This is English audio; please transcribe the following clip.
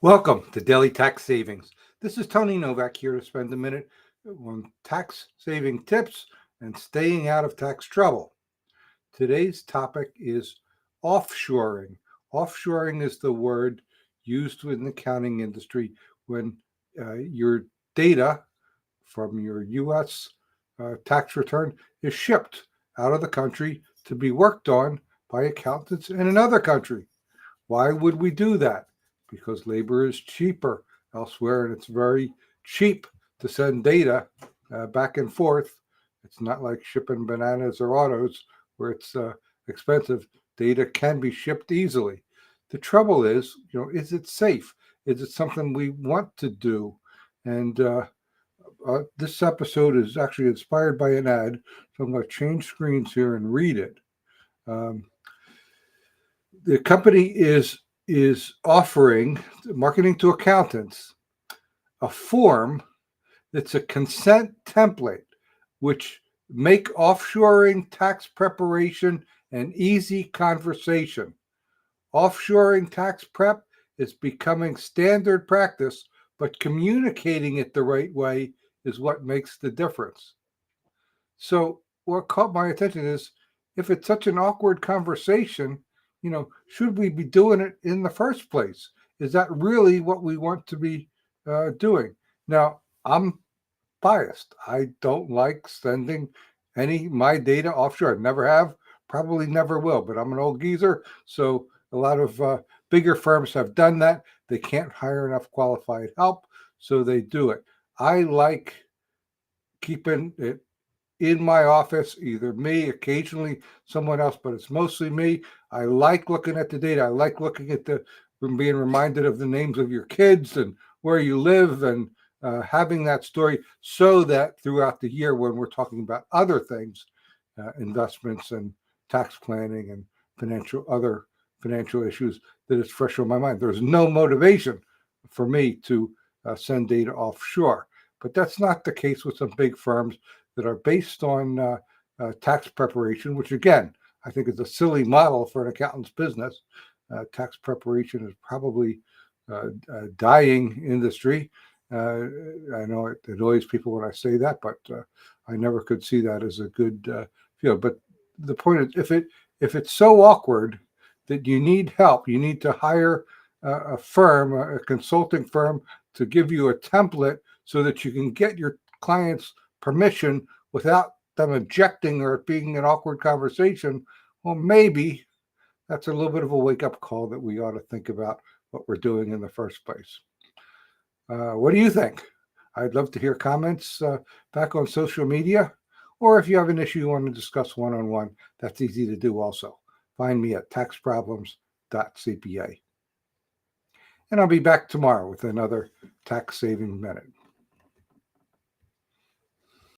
Welcome to Daily Tax Savings. This is Tony Novak here to spend a minute on tax saving tips and staying out of tax trouble. Today's topic is offshoring. Offshoring is the word used in the accounting industry when your data from your U.S. Tax return is shipped out of the country to be worked on by accountants in another country. Why would we do that? Because labor is cheaper elsewhere, and it's very cheap to send data back and forth. It's not like shipping bananas or autos where it's expensive. Data can be shipped easily. The trouble is, is it safe? Is it something we want to do? And this episode is actually inspired by an ad, so I'm going to change screens here and read it. Um, the company is offering, marketing to accountants, a form that's a consent template which make offshoring tax preparation an easy conversation. Offshoring tax prep is becoming standard practice, but communicating it the right way is what makes the difference. So what caught my attention is, if it's such an awkward conversation, should we be doing it in the first place? Is that really what we want to be doing? Now, I'm biased. I don't like sending my data offshore. I never have, probably never will, but I'm an old geezer. So a lot of bigger firms have done that. They can't hire enough qualified help, so they do it. I like keeping it in my office, either me, occasionally someone else, but it's mostly me. I like looking at the data. I like looking at being reminded of the names of your kids and where you live, and having that story, so that throughout the year when we're talking about other things, investments and tax planning and other financial issues, that it's fresh on my mind. There's no motivation for me to send data offshore, but that's not the case with some big firms that are based on tax preparation, which again, I think is a silly model for an accountant's business. Tax preparation is probably a dying industry. I know it annoys people when I say that, but I never could see that as a good field. But the point is, if it's so awkward that you need help, you need to hire a firm, a consulting firm, to give you a template so that you can get your clients permission without them objecting or it being an awkward conversation, well, maybe that's a little bit of a wake-up call that we ought to think about what we're doing in the first place. What do you think? I'd love to hear comments back on social media, or if you have an issue you want to discuss one-on-one, that's easy to do also. Find me at taxproblems.cpa. And I'll be back tomorrow with another tax saving minute.